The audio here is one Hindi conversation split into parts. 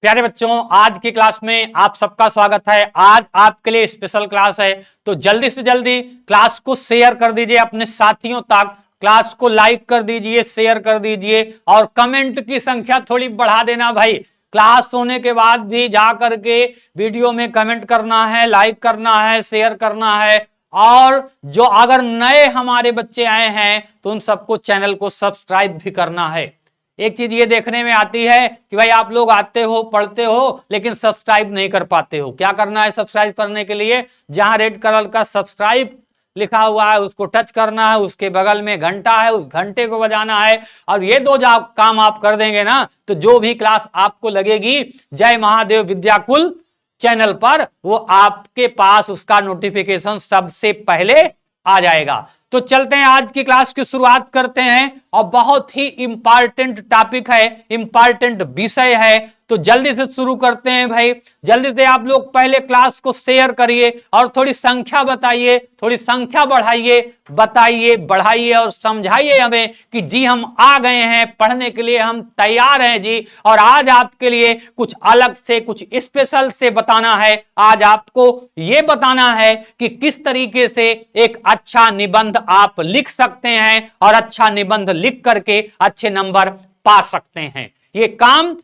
प्यारे बच्चों, आज की क्लास में आप सबका स्वागत है। आज आपके लिए स्पेशल क्लास है, तो जल्दी से जल्दी क्लास को शेयर कर दीजिए अपने साथियों तक। क्लास को लाइक कर दीजिए, शेयर कर दीजिए और कमेंट की संख्या थोड़ी बढ़ा देना भाई। क्लास होने के बाद भी जा करके वीडियो में कमेंट करना है, लाइक करना है, शेयर करना है। और जो अगर नए हमारे बच्चे आए हैं तो उन सबको चैनल को सब्सक्राइब भी करना है। एक चीज ये देखने में आती है कि भाई आप लोग आते हो, पढ़ते हो, लेकिन सब्सक्राइब नहीं कर पाते हो। क्या करना है सब्सक्राइब करने के लिए? जहां रेड कलर का सब्सक्राइब लिखा हुआ है उसको टच करना है, उसके बगल में घंटा है, उस घंटे को बजाना है। और ये दो काम आप कर देंगे ना, तो जो भी क्लास आपको लगेगी जय महादेव विद्याकुल चैनल पर, वो आपके पास उसका नोटिफिकेशन सबसे पहले आ जाएगा। तो चलते हैं, आज की क्लास की शुरुआत करते हैं। और बहुत ही इंपॉर्टेंट टॉपिक है, इंपॉर्टेंट विषय है, तो जल्दी से शुरू करते हैं भाई। जल्दी से आप लोग पहले क्लास को शेयर करिए और थोड़ी संख्या बताइए, थोड़ी संख्या बढ़ाइए, बताइए, बढ़ाइए और समझाइए हमें कि जी हम आ गए हैं पढ़ने के लिए, हम तैयार हैं जी। और आज आपके लिए कुछ अलग से, कुछ स्पेशल से बताना है। आज आपको यह बताना है कि किस तरीके से एक अच्छा निबंध आप लिख सकते हैं और अच्छा निबंध लिख करके अच्छे नंबर पा सकते हैं। यह काम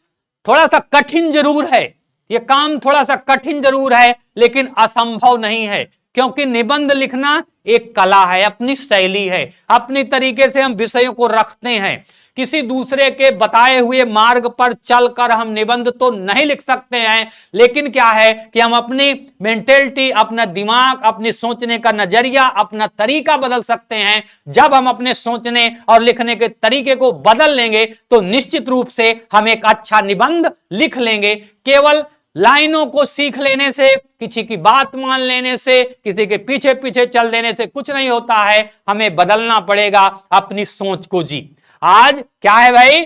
थोड़ा सा कठिन जरूर है, यह काम थोड़ा सा कठिन जरूर है, लेकिन असंभव नहीं है। क्योंकि निबंध लिखना एक कला है, अपनी शैली है, अपनी तरीके से हम विषयों को रखते हैं। किसी दूसरे के बताए हुए मार्ग पर चलकर हम निबंध तो नहीं लिख सकते हैं, लेकिन क्या है कि हम अपनी मेंटेलिटी, अपना दिमाग, अपनी सोचने का नजरिया, अपना तरीका बदल सकते हैं। जब हम अपने सोचने और लिखने के तरीके को बदल लेंगे तो निश्चित रूप से हम एक अच्छा निबंध लिख लेंगे। केवल लाइनों को सीख लेने से, किसी की बात मान लेने से, किसी के पीछे पीछे चल देने से कुछ नहीं होता है। हमें बदलना पड़ेगा अपनी सोच को जी। आज क्या है भाई,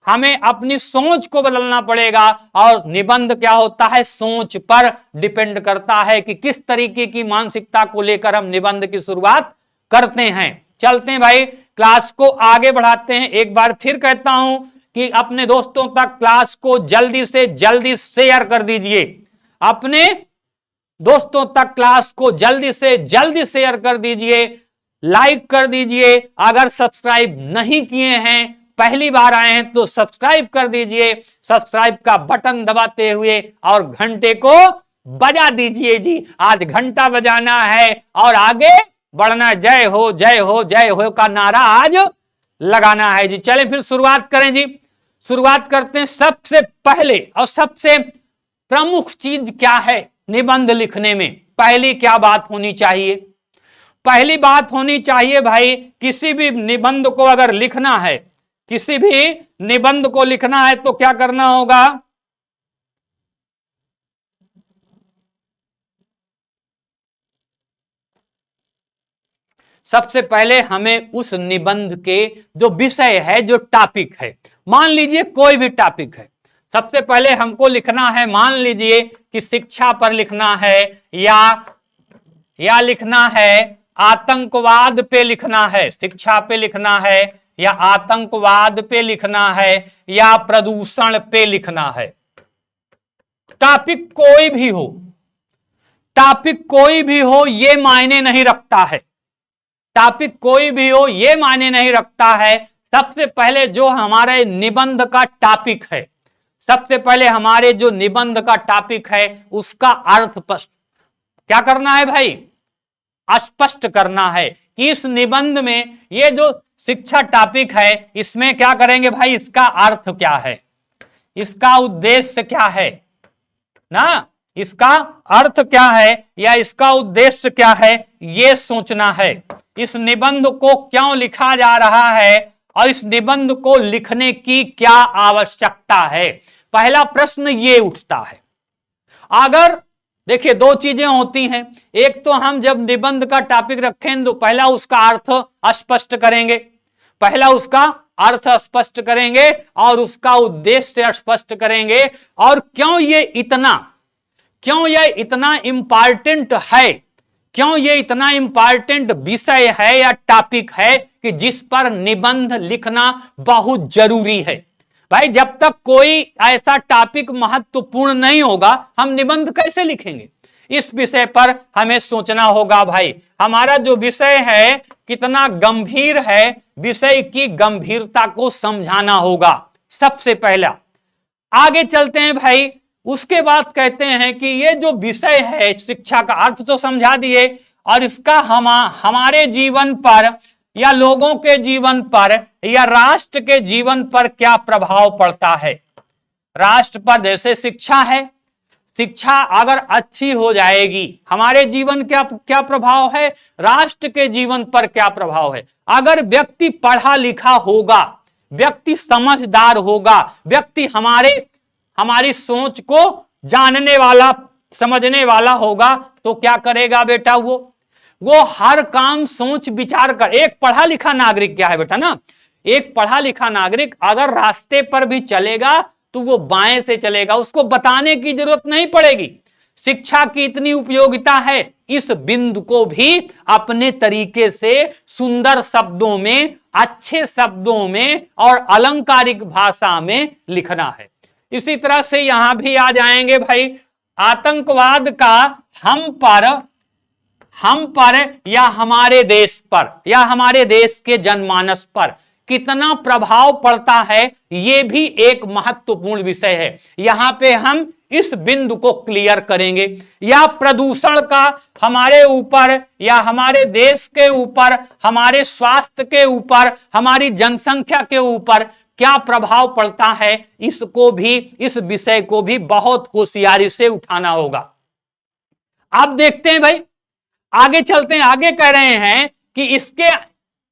हमें अपनी सोच को बदलना पड़ेगा। और निबंध क्या होता है, सोच पर डिपेंड करता है कि किस तरीके की मानसिकता को लेकर हम निबंध की शुरुआत करते हैं। चलते हैं भाई, क्लास को आगे बढ़ाते हैं। एक बार फिर कहता हूं कि अपने दोस्तों तक क्लास को जल्दी से जल्दी शेयर कर दीजिए। अपने दोस्तों तक क्लास को जल्दी से जल्दी शेयर कर दीजिए, लाइक कर दीजिए। अगर सब्सक्राइब नहीं किए हैं, पहली बार आए हैं, तो सब्सक्राइब कर दीजिए। सब्सक्राइब का बटन दबाते हुए और घंटे को बजा दीजिए जी। आज घंटा बजाना है और आगे बढ़ना। जय हो, जय हो, जय हो का नारा आज लगाना है जी। चलें फिर शुरुआत करें जी। शुरुआत करते हैं। सबसे पहले और सबसे प्रमुख चीज क्या है निबंध लिखने में? पहली क्या बात होनी चाहिए? पहली बात होनी चाहिए भाई, किसी भी निबंध को अगर लिखना है, किसी भी निबंध को लिखना है तो क्या करना होगा? सबसे पहले हमें उस निबंध के जो विषय है, जो टॉपिक है, मान लीजिए कोई भी टॉपिक है, सबसे पहले हमको लिखना है, मान लीजिए कि शिक्षा पर लिखना है, या लिखना है आतंकवाद पे लिखना है, शिक्षा पे लिखना है, या आतंकवाद पे लिखना है, या प्रदूषण पे लिखना है। टॉपिक कोई भी हो, टॉपिक कोई भी हो, यह मायने नहीं रखता है। टॉपिक कोई भी हो यह मायने नहीं रखता है। सबसे पहले जो हमारे निबंध का टॉपिक है, सबसे पहले हमारे जो निबंध का टॉपिक है उसका अर्थ क्या करना है भाई? स्पष्ट करना है कि इस निबंध में ये जो शिक्षा टॉपिक है इसमें क्या करेंगे भाई, इसका अर्थ क्या है, इसका उद्देश्य क्या है ना, इसका अर्थ क्या है या इसका उद्देश्य क्या है, यह सोचना है। इस निबंध को क्यों लिखा जा रहा है और इस निबंध को लिखने की क्या आवश्यकता है, पहला प्रश्न ये उठता है। अगर देखिए दो चीजें होती हैं, एक तो हम जब निबंध का टॉपिक रखें तो पहला उसका अर्थ स्पष्ट करेंगे, पहला उसका अर्थ स्पष्ट करेंगे और उसका उद्देश्य स्पष्ट करेंगे। और क्यों ये इतना इंपॉर्टेंट है, क्यों ये इतना इंपॉर्टेंट विषय है या टॉपिक है कि जिस पर निबंध लिखना बहुत जरूरी है, भाई जब तक कोई ऐसा टॉपिक महत्वपूर्ण नहीं होगा हम निबंध कैसे लिखेंगे? इस विषय पर हमें सोचना होगा भाई। हमारा जो विषय है कितना गंभीर है, विषय की गंभीरता को समझाना होगा सबसे पहला। आगे चलते हैं भाई। उसके बाद कहते हैं कि ये जो विषय है, शिक्षा का अर्थ तो समझा दिए, और इसका हमारे जीवन पर या लोगों के जीवन पर या राष्ट्र के जीवन पर क्या प्रभाव पड़ता है। राष्ट्र पर जैसे शिक्षा है, शिक्षा अगर अच्छी हो जाएगी हमारे जीवन क्या प्रभाव है, राष्ट्र के जीवन पर क्या प्रभाव है। अगर व्यक्ति पढ़ा लिखा होगा, व्यक्ति समझदार होगा, व्यक्ति हमारी सोच को जानने वाला समझने वाला होगा, तो क्या करेगा बेटा, वो हर काम सोच विचार कर। एक पढ़ा लिखा नागरिक क्या है बेटा ना, एक पढ़ा लिखा नागरिक अगर रास्ते पर भी चलेगा तो वो बाएं से चलेगा, उसको बताने की जरूरत नहीं पड़ेगी। शिक्षा की इतनी उपयोगिता है, इस बिंदु को भी अपने तरीके से सुंदर शब्दों में, अच्छे शब्दों में और अलंकारिक भाषा में लिखना है। इसी तरह से यहां भी आ जाएंगे भाई, आतंकवाद का हम पर या हमारे देश पर या हमारे देश के जनमानस पर कितना प्रभाव पड़ता है, यह भी एक महत्वपूर्ण विषय है। यहां पे हम इस बिंदु को क्लियर करेंगे। या प्रदूषण का हमारे ऊपर या हमारे देश के ऊपर, हमारे स्वास्थ्य के ऊपर, हमारी जनसंख्या के ऊपर क्या प्रभाव पड़ता है, इसको भी, इस विषय को भी बहुत होशियारी से उठाना होगा। अब देखते हैं भाई, आगे चलते हैं। आगे कह रहे हैं कि इसके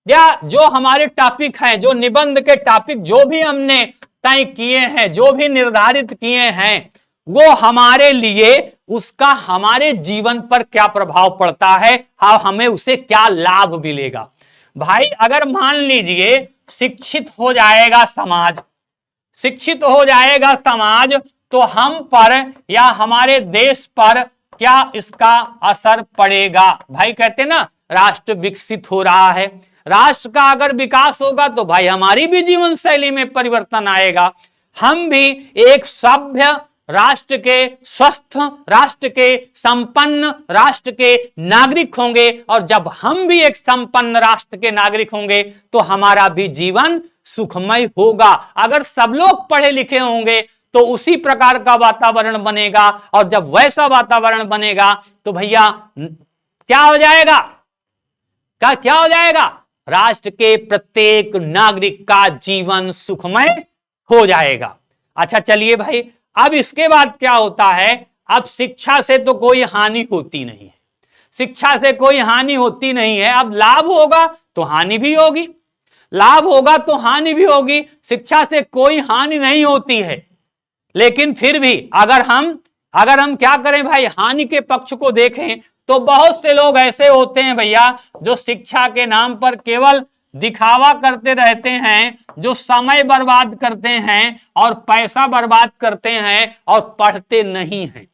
या जो हमारे टॉपिक हैं, जो निबंध के टॉपिक जो भी हमने तय किए हैं, जो भी निर्धारित किए हैं, वो हमारे लिए उसका हमारे जीवन पर क्या प्रभाव पड़ता है, हमें उसे क्या लाभ मिलेगा। भाई अगर मान लीजिए शिक्षित हो जाएगा समाज, शिक्षित हो जाएगा समाज, तो हम पर या हमारे देश पर क्या इसका असर पड़ेगा। भाई कहते ना राष्ट्र विकसित हो रहा है, राष्ट्र का अगर विकास होगा तो भाई हमारी भी जीवन शैली में परिवर्तन आएगा, हम भी एक सभ्य राष्ट्र के, स्वस्थ राष्ट्र के, संपन्न राष्ट्र के नागरिक होंगे। और जब हम भी एक संपन्न राष्ट्र के नागरिक होंगे तो हमारा भी जीवन सुखमय होगा। अगर सब लोग पढ़े लिखे होंगे तो उसी प्रकार का वातावरण बनेगा, और जब वैसा वातावरण बनेगा तो भैया क्या हो जाएगा, क्या हो जाएगा, राष्ट्र के प्रत्येक नागरिक का जीवन सुखमय हो जाएगा। अच्छा चलिए भाई, अब इसके बाद क्या होता है, अब शिक्षा से तो कोई हानि होती नहीं है, शिक्षा से कोई हानि होती नहीं है। अब लाभ होगा तो हानि भी होगी, लाभ होगा तो हानि भी होगी। शिक्षा से कोई हानि नहीं होती है, लेकिन फिर भी अगर हम क्या करें भाई, हानि के पक्ष को देखें तो बहुत से लोग ऐसे होते हैं भैया जो शिक्षा के नाम पर केवल दिखावा करते रहते हैं, जो समय बर्बाद करते हैं और पैसा बर्बाद करते हैं और पढ़ते नहीं हैं।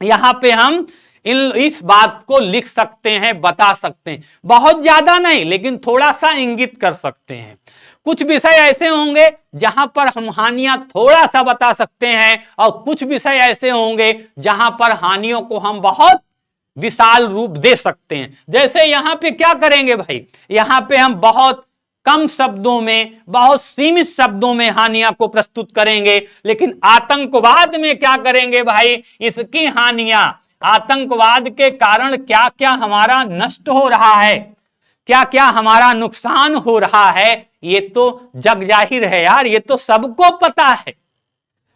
यहां पे हम इस बात को लिख सकते हैं, बता सकते हैं, बहुत ज्यादा नहीं लेकिन थोड़ा सा इंगित कर सकते हैं। कुछ विषय ऐसे होंगे जहां पर हम हानियां थोड़ा सा बता सकते हैं, और कुछ विषय ऐसे होंगे जहां पर हानियों को हम बहुत विशाल रूप दे सकते हैं। जैसे यहां पे क्या करेंगे भाई, यहां पे हम बहुत कम शब्दों में, बहुत सीमित शब्दों में हानियां को प्रस्तुत करेंगे। लेकिन आतंकवाद में क्या करेंगे भाई, इसकी हानियां, आतंकवाद के कारण क्या क्या हमारा नष्ट हो रहा है, क्या क्या हमारा नुकसान हो रहा है, ये तो जग जाहिर है यार, ये तो सबको पता है।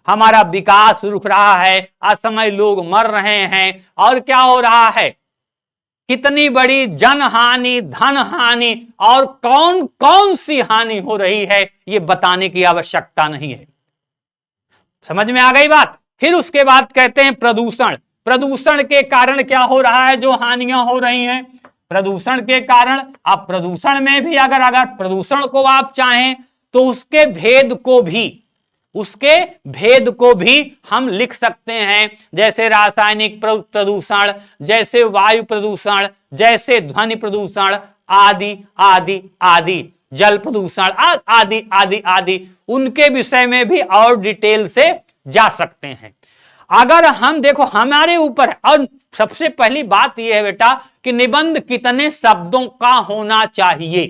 हमारा विकास रुक रहा है, असमय लोग मर रहे हैं, और क्या हो रहा है, कितनी बड़ी जन हानि, धन हानि, और कौन कौन सी हानि हो रही है, ये बताने की आवश्यकता नहीं है। समझ में आ गई बात। फिर उसके बाद कहते हैं प्रदूषण। प्रदूषण के कारण क्या हो रहा है, जो हानियां हो रही हैं प्रदूषण के कारण। अब प्रदूषण में भी अगर प्रदूषण को आप चाहें तो उसके भेद को भी हम लिख सकते हैं, जैसे रासायनिक प्रदूषण, जैसे वायु प्रदूषण, जैसे ध्वनि प्रदूषण, आदि आदि आदि। जल प्रदूषण आदि आदि आदि, उनके विषय में भी और डिटेल से जा सकते हैं। अगर हम देखो हमारे ऊपर है, और सबसे पहली बात यह है बेटा कि निबंध कितने शब्दों का होना चाहिए,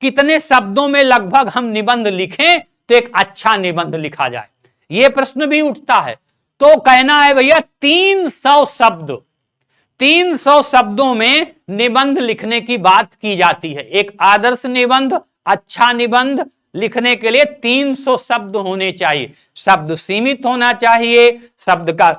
कितने शब्दों में लगभग हम निबंध लिखें तो एक अच्छा निबंध लिखा जाए, यह प्रश्न भी उठता है। तो कहना है भैया 300 शब्द, 300 शब्दों में निबंध लिखने की बात की जाती है। एक आदर्श निबंध, अच्छा निबंध लिखने के लिए 300 शब्द होने चाहिए। शब्द सीमित होना चाहिए, शब्द का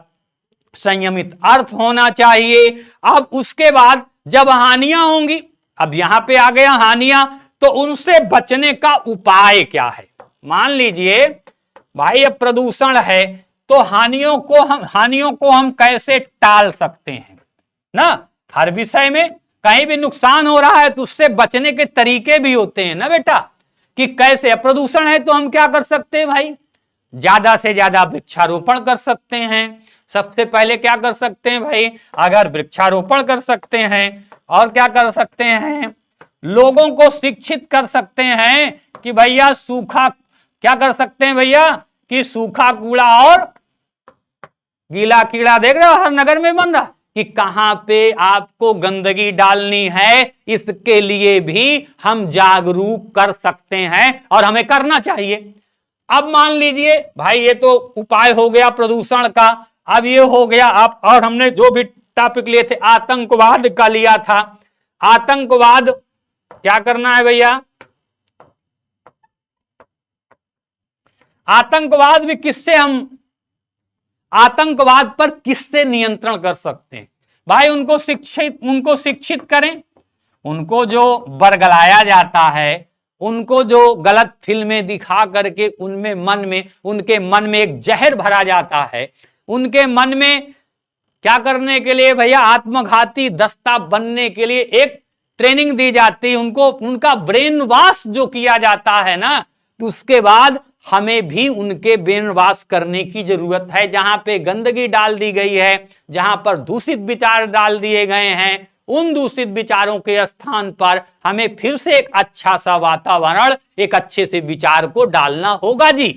संयमित अर्थ होना चाहिए। अब उसके बाद जब हानियां होंगी, अब यहां पे आ गया हानियां, तो उनसे बचने का उपाय क्या है। मान लीजिए भाई अब प्रदूषण है, तो हानियों को हम कैसे टाल सकते हैं ना। हर विषय में कहीं भी नुकसान हो रहा है तो उससे बचने के तरीके भी होते हैं ना बेटा, कि कैसे। प्रदूषण है तो हम क्या कर सकते हैं भाई, ज्यादा से ज्यादा वृक्षारोपण कर सकते हैं। सबसे पहले क्या कर सकते हैं भाई, अगर वृक्षारोपण कर सकते हैं, और क्या कर सकते हैं, लोगों को शिक्षित कर सकते हैं कि भैया सूखा, क्या कर सकते हैं भैया कि सूखा कूड़ा और गीला कीड़ा, देख रहे हो हर नगर में बन रहा, कि कहां पे आपको गंदगी डालनी है, इसके लिए भी हम जागरूक कर सकते हैं और हमें करना चाहिए। अब मान लीजिए भाई ये तो उपाय हो गया प्रदूषण का, अब ये हो गया आप, और हमने जो भी टॉपिक लिए थे आतंकवाद का लिया था। आतंकवाद क्या करना है भैया, आतंकवाद भी किससे हम, आतंकवाद पर किससे नियंत्रण कर सकते हैं भाई, उनको शिक्षित करें। उनको जो बरगलाया जाता है, उनको जो गलत फिल्में दिखा करके उनके मन में एक जहर भरा जाता है, उनके मन में क्या करने के लिए भैया, आत्मघाती दस्ता बनने के लिए एक ट्रेनिंग दी जाती है, उनको उनका ब्रेन वॉश जो किया जाता है ना, तो उसके बाद हमें भी उनके ब्रेन वॉश करने की जरूरत है। जहां पे गंदगी डाल दी गई है, जहां पर दूषित विचार डाल दिए गए हैं, उन दूषित विचारों के स्थान पर हमें फिर से एक अच्छा सा वातावरण, एक अच्छे से विचार को डालना होगा जी।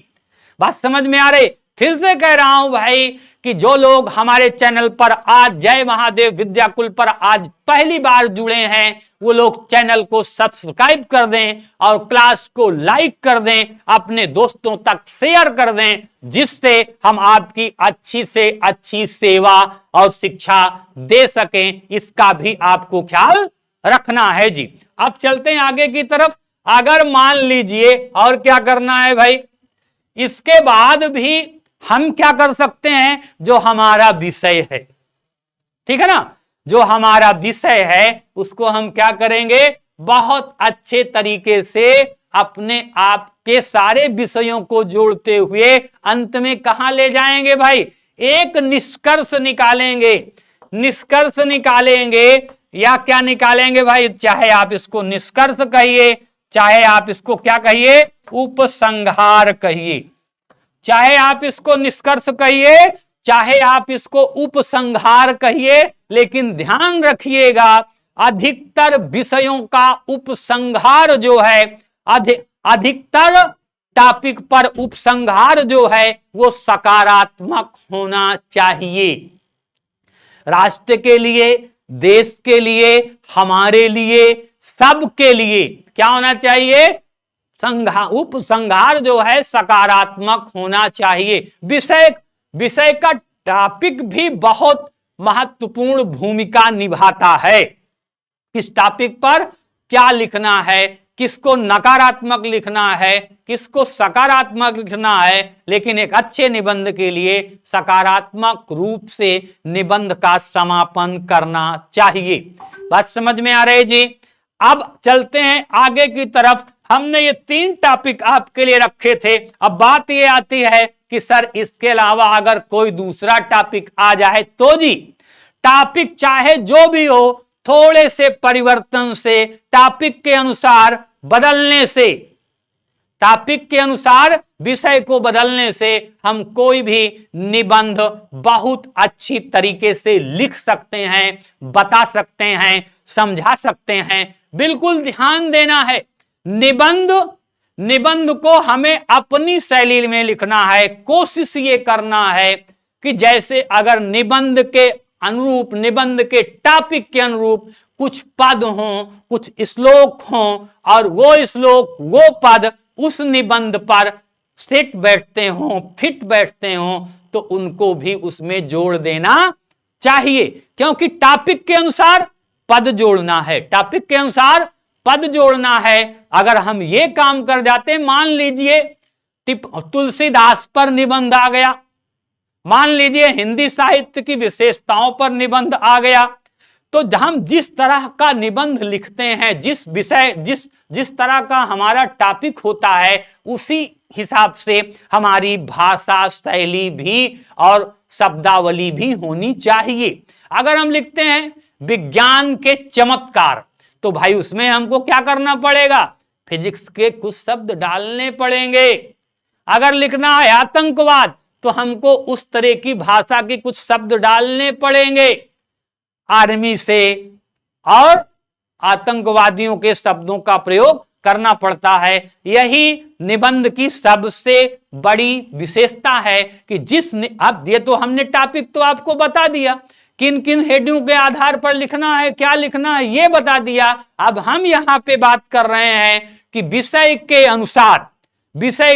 बात समझ में आ रही। फिर से कह रहा हूं भाई कि जो लोग हमारे चैनल पर आज जय महादेव विद्याकुल पर आज पहली बार जुड़े हैं, वो लोग चैनल को सब्सक्राइब कर दें और क्लास को लाइक कर दें, अपने दोस्तों तक शेयर कर दें, जिससे हम आपकी अच्छी से अच्छी सेवा और शिक्षा दे सकें। इसका भी आपको ख्याल रखना है जी। अब चलते हैं आगे की तरफ। अगर मान लीजिए और क्या करना है भाई, इसके बाद भी हम क्या कर सकते हैं, जो हमारा विषय है, ठीक है ना, जो हमारा विषय है उसको हम क्या करेंगे, बहुत अच्छे तरीके से अपने आप के सारे विषयों को जोड़ते हुए अंत में कहां ले जाएंगे भाई, एक निष्कर्ष निकालेंगे। निष्कर्ष निकालेंगे या क्या निकालेंगे भाई, चाहे आप इसको निष्कर्ष कहिए, चाहे आप इसको क्या कहिए, उपसंहार कहिए, चाहे आप इसको निष्कर्ष कहिए, चाहे आप इसको उपसंहार कहिए, लेकिन ध्यान रखिएगा अधिकतर विषयों का उपसंहार जो है, अधिकतर टॉपिक पर उपसंहार जो है वो सकारात्मक होना चाहिए। राष्ट्र के लिए, देश के लिए, हमारे लिए, सबके लिए क्या होना चाहिए, उपसंहार जो है सकारात्मक होना चाहिए। विषय का टॉपिक भी बहुत महत्वपूर्ण भूमिका निभाता है। किस टॉपिक पर क्या लिखना है, किसको नकारात्मक लिखना है, किसको सकारात्मक लिखना है, लेकिन एक अच्छे निबंध के लिए सकारात्मक रूप से निबंध का समापन करना चाहिए। बात समझ में आ रही जी। अब चलते हैं आगे की तरफ। हमने ये 3 टॉपिक आपके लिए रखे थे। अब बात ये आती है कि सर इसके अलावा अगर कोई दूसरा टॉपिक आ जाए तो जी, टॉपिक चाहे जो भी हो, थोड़े से परिवर्तन से, टॉपिक के अनुसार बदलने से, टॉपिक के अनुसार विषय को बदलने से हम कोई भी निबंध बहुत अच्छी तरीके से लिख सकते हैं, बता सकते हैं, समझा सकते हैं। बिल्कुल ध्यान देना है, निबंध को हमें अपनी शैली में लिखना है। कोशिश ये करना है कि जैसे अगर निबंध के अनुरूप, निबंध के टॉपिक के अनुरूप कुछ पद हों, कुछ श्लोक हों, और वो श्लोक, वो पद उस निबंध पर सेट बैठते हों, फिट बैठते हों, तो उनको भी उसमें जोड़ देना चाहिए। क्योंकि टॉपिक के अनुसार पद जोड़ना है, टॉपिक के अनुसार पद जोड़ना है। अगर हम ये काम कर जाते, मान लीजिए तुलसीदास पर निबंध आ गया, मान लीजिए हिंदी साहित्य की विशेषताओं पर निबंध आ गया, तो हम जिस तरह का निबंध लिखते हैं, जिस विषय, जिस तरह का हमारा टॉपिक होता है, उसी हिसाब से हमारी भाषा शैली भी और शब्दावली भी होनी चाहिए। अगर हम लिखते हैं विज्ञान के चमत्कार, तो भाई उसमें हमको क्या करना पड़ेगा, फिजिक्स के कुछ शब्द डालने पड़ेंगे। अगर लिखना है आतंकवाद, तो हमको उस तरह की भाषा के कुछ शब्द डालने पड़ेंगे। आर्मी से और आतंकवादियों के शब्दों का प्रयोग करना पड़ता है। यही निबंध की सबसे बड़ी विशेषता है कि अब ये तो हमने टॉपिक तो आपको बता दिया, किन किन हेडिंग के आधार पर लिखना है, क्या लिखना है, ये बता दिया। अब हम यहां पे बात कर रहे हैं कि विषय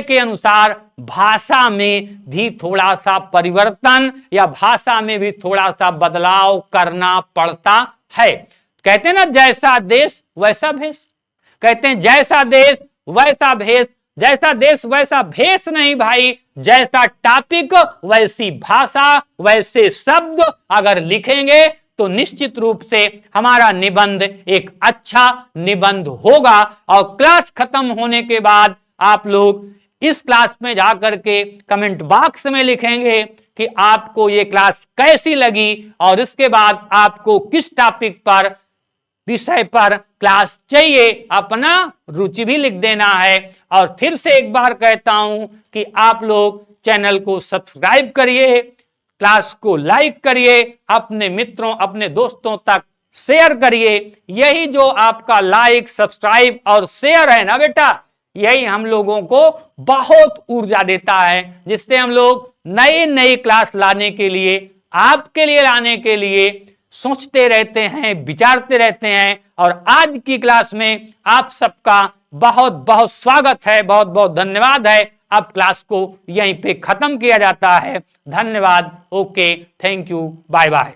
के अनुसार भाषा में भी थोड़ा सा परिवर्तन या भाषा में भी थोड़ा सा बदलाव करना पड़ता है। कहते हैं ना, जैसा देश वैसा भेष। कहते हैं जैसा देश वैसा भेष, जैसा देश वैसा भेष नहीं भाई, जैसा टॉपिक वैसी भाषा, वैसे शब्द अगर लिखेंगे तो निश्चित रूप से हमारा निबंध एक अच्छा निबंध होगा। और क्लास खत्म होने के बाद आप लोग इस क्लास में जाकर के कमेंट बॉक्स में लिखेंगे कि आपको ये क्लास कैसी लगी, और इसके बाद आपको किस टॉपिक पर, विषय पर क्लास चाहिए, अपना रुचि भी लिख देना है। और फिर से एक बार कहता हूं कि आप लोग चैनल को सब्सक्राइब करिए, क्लास को लाइक करिए, अपने मित्रों, अपने दोस्तों तक शेयर करिए। यही जो आपका लाइक, सब्सक्राइब और शेयर है ना बेटा, यही हम लोगों को बहुत ऊर्जा देता है, जिससे हम लोग नई नई क्लास लाने के लिए, आपके लिए लाने के लिए सोचते रहते हैं, विचारते रहते हैं। और आज की क्लास में आप सबका बहुत बहुत स्वागत है, बहुत बहुत धन्यवाद है। अब क्लास को यहीं पे खत्म किया जाता है। धन्यवाद। Okay, thank you, bye bye.